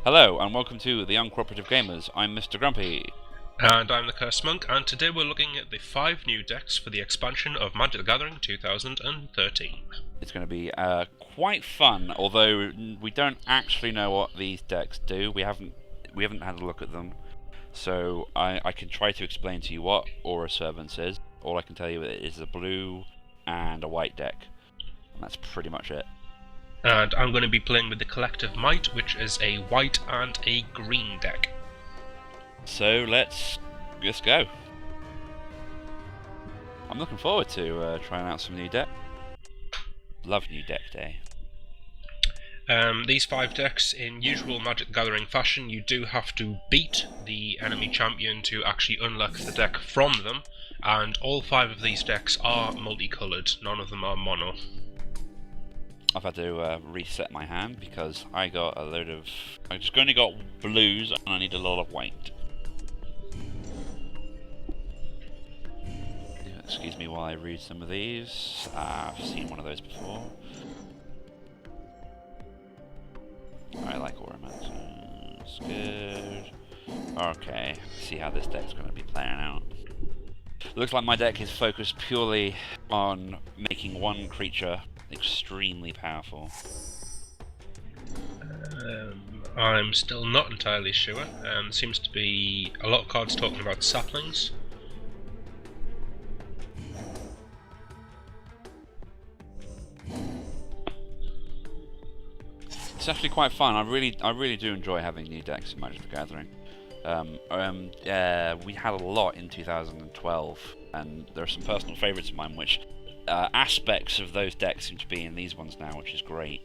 Hello, and welcome to the Uncooperative Gamers. I'm Mr. Grumpy. And I'm the Cursed Monk, and today we're looking at the 5 new decks for the expansion of Magic the Gathering 2013. It's going to be quite fun, although we don't actually know what these decks do. We haven't had a look at them, so I can try to explain to you what Aura Servants is. All I can tell you is a blue and a white deck, and that's pretty much it. And I'm going to be playing with the Collective Might, which is a white and a green deck. So let's go. I'm looking forward to trying out some new deck. Love new deck day. These 5 decks, in usual Magic the Gathering fashion, you do have to beat the enemy champion to actually unlock the deck from them, and all 5 of these decks are multicoloured, none of them are mono. I've had to reset my hand because I got a load of... I just only got blues and I need a lot of white. Excuse me while I read some of these. I've seen one of those before. I like Ornament. It's good. Okay, see how this deck's going to be playing out. Looks like my deck is focused purely on making one creature extremely powerful. I'm still not entirely sure. Seems to be a lot of cards talking about saplings. It's actually quite fun. I really do enjoy having new decks in Magic the Gathering. We had a lot in 2012, and there are some personal favourites of mine, which aspects of those decks seem to be in these ones now, which is great.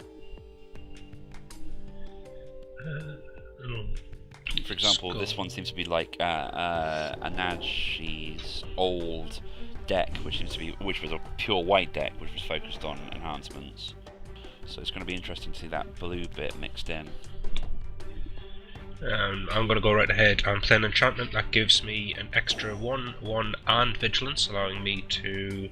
For example, this one seems to be like Anaji's old deck, which was a pure white deck, which was focused on enhancements. So it's going to be interesting to see that blue bit mixed in. I'm going to go right ahead and play an enchantment that gives me an extra 1/1 and vigilance, allowing me to...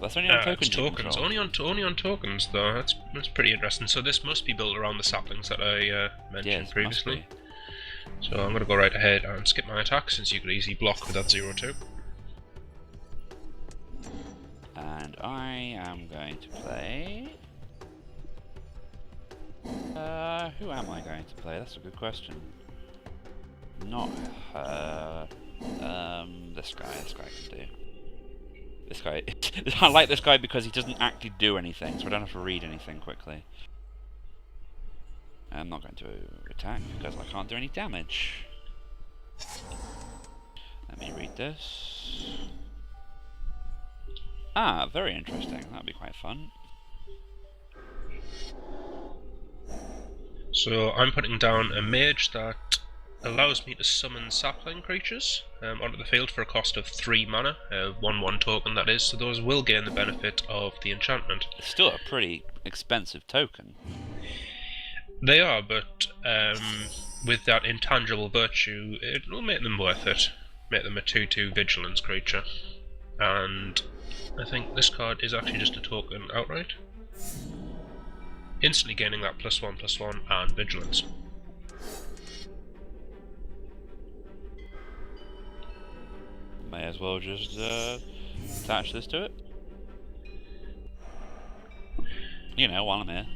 That's only on tokens. Only on tokens, though. That's pretty interesting. So this must be built around the saplings that I mentioned previously. So I'm going to go right ahead and skip my attack, since you could easily block with that 0/2. And I am going to play... who am I going to play? That's a good question. Not her. This guy can do. This guy... I like this guy because he doesn't actually do anything, so I don't have to read anything quickly. I'm not going to attack because I can't do any damage. Let me read this. Ah, very interesting. That'd be quite fun. So I'm putting down a mage that allows me to summon sapling creatures onto the field for a cost of 3 mana, 1/1 token that is, so those will gain the benefit of the enchantment. It's still a pretty expensive token. They are, but with that intangible virtue, it will make them worth it. Make them a 2/2 vigilance creature. And I think this card is actually just a token outright. Instantly gaining that +1/+1 and vigilance. May as well just attach this to it. You know, while I'm here.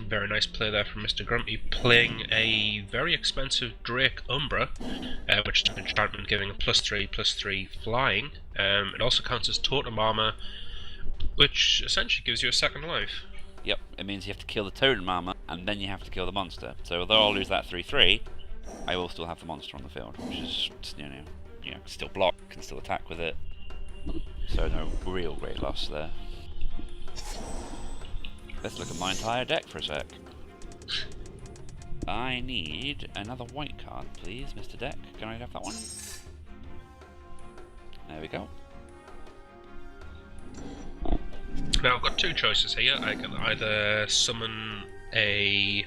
Very nice play there from Mr. Grumpy, playing a very expensive Drake Umbra, which is an enchantment giving a +3/+3 flying. It also counts as totem armor, which essentially gives you a second life. Yep, it means you have to kill the totem armor, and then you have to kill the monster. So although I'll lose that 3/3, I will still have the monster on the field, which is, you know, still block, can still attack with it. So no real great loss there. Let's look at my entire deck for a sec. I need another white card, please, Mr. Deck. Can I have that one? There we go. Now I've got 2 choices here. I can either summon a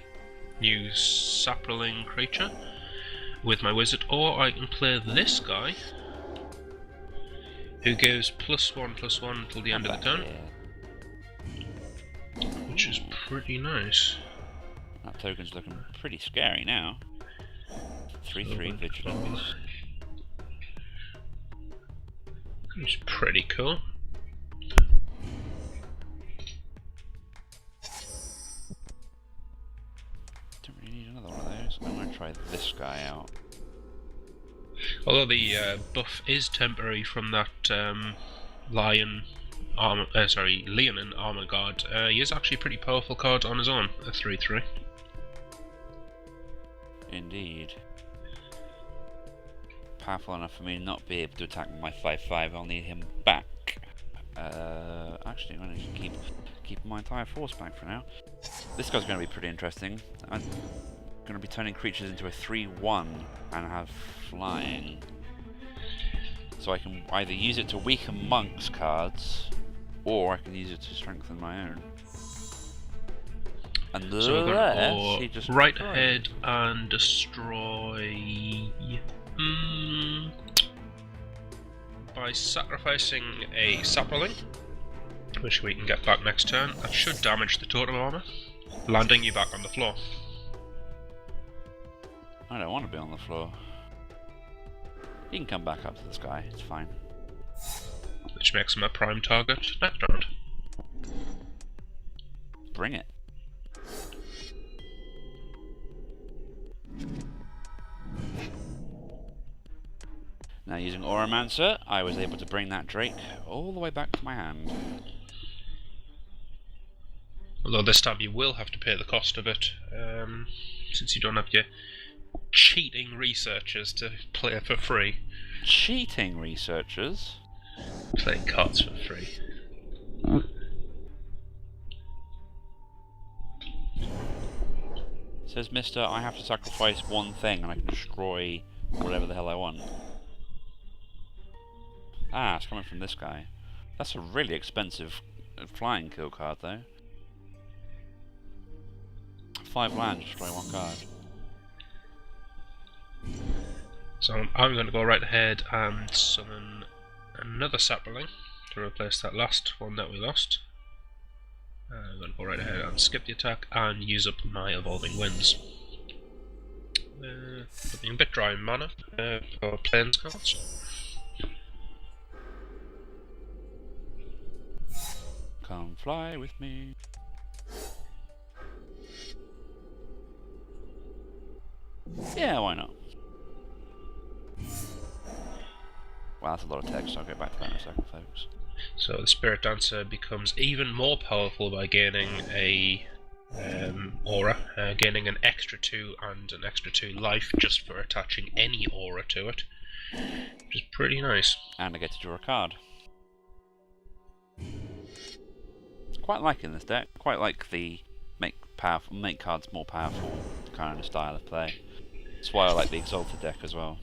new sapling creature with my wizard, or I can play this guy, who gives +1/+1 until the end of the turn. Which is pretty nice. That token's looking pretty scary now. 3/3 vigilance. It's pretty cool. Don't really need another one of those. I'm going to try this guy out. Although the buff is temporary from that Leonin Armor Guard, he is actually a pretty powerful card on his own, a 3/3. Indeed. Powerful enough for me not be able to attack my 5/5. I'll need him back. Actually, I'm going to keep my entire force back for now. This guy's going to be pretty interesting. I'm going to be turning creatures into a 3/1 and have flying. So I can either use it to weaken Monk's cards, or I can use it to strengthen my own. And So we're going he to just go right ahead and destroy... by sacrificing a sapling, which we can get back next turn. That should damage the totem armor, landing you back on the floor. I don't want to be on the floor. You can come back up to the sky, it's fine. Which makes him a prime target next round. Bring it. Now using Auramancer, I was able to bring that Drake all the way back to my hand. Although this time you will have to pay the cost of it, since you don't have your cheating researchers to play for free. Cheating researchers? Playing cards for free. Says Mister, I have to sacrifice one thing and I can destroy whatever the hell I want. Ah, it's coming from this guy. That's a really expensive flying kill card though. 5 lands, destroy 1 card. So I'm going to go right ahead and summon another sapling to replace that last one that we lost. I'm going to go right ahead and skip the attack and use up my Evolving Winds. Being a bit dry in mana for Plains cards. Come fly with me. Yeah, why not? Wow, that's a lot of text, I'll get back to that in a second, folks. So the Spirit Dancer becomes even more powerful by gaining a aura, gaining an extra 2 and an extra 2 life just for attaching any aura to it, which is pretty nice. And I get to draw a card. Quite liking this deck. Quite like the make cards more powerful kind of style of play. That's why I like the Exalted deck as well.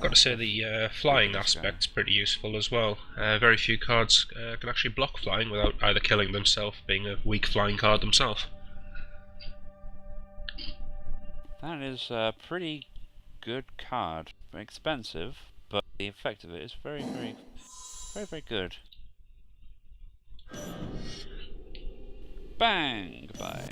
Got to say the flying aspect's pretty useful as well. Very few cards can actually block flying without either killing themselves, being a weak flying card themselves. That is a pretty good card. Very expensive, but the effect of it is very good. Bang! Goodbye.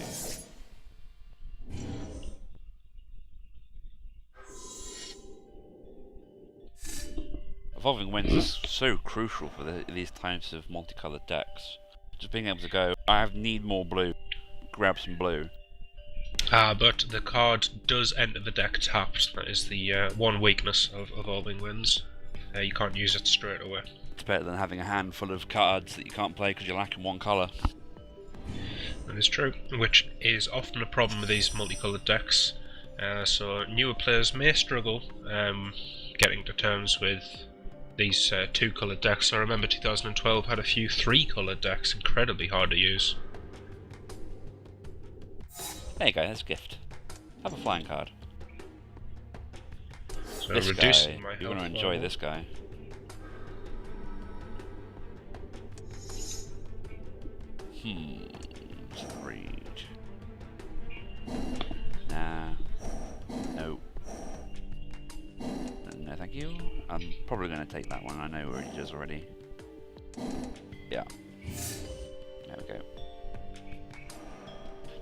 Evolving Winds is so crucial for these types of multicolored decks. Just being able to go, I need more blue, grab some blue. But the card does enter the deck tapped. That is the one weakness of Evolving Winds. You can't use it straight away. It's better than having a handful of cards that you can't play because you're lacking one colour. That is true, which is often a problem with these multicolored decks. So newer players may struggle getting to terms with these 2-coloured decks. I remember 2012 had a few 3-coloured decks, incredibly hard to use. There you go, that's a gift. Have a flying card. So This reducing guy, my you're going to health enjoy level. this guy. Let's read. Nah. No. No, thank you. I'm probably going to take that one. I know where it is already. Yeah. There we go.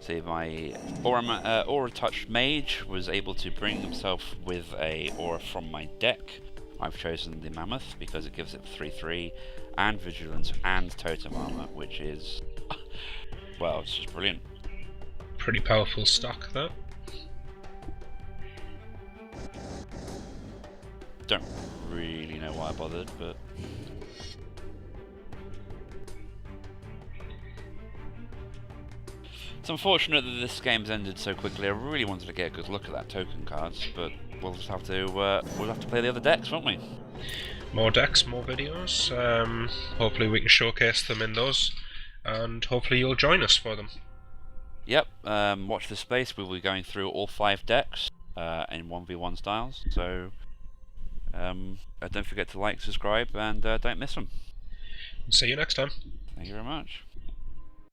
See, my Aura Touch Mage was able to bring himself with a Aura from my deck. I've chosen the Mammoth because it gives it 3/3 and Vigilance and Totem Armor, which is, well, it's just brilliant. Pretty powerful stock, that. Don't really know why I bothered, but it's unfortunate that this game's ended so quickly. I really wanted to get a good look at that token cards, but we'll just have to play the other decks, won't we? More decks, more videos. Hopefully we can showcase them in those, and hopefully you'll join us for them. Yep. Watch this space. We'll be going through all 5 decks in 1v1 styles. So don't forget to like, subscribe, and don't miss them. See you next time. Thank you very much.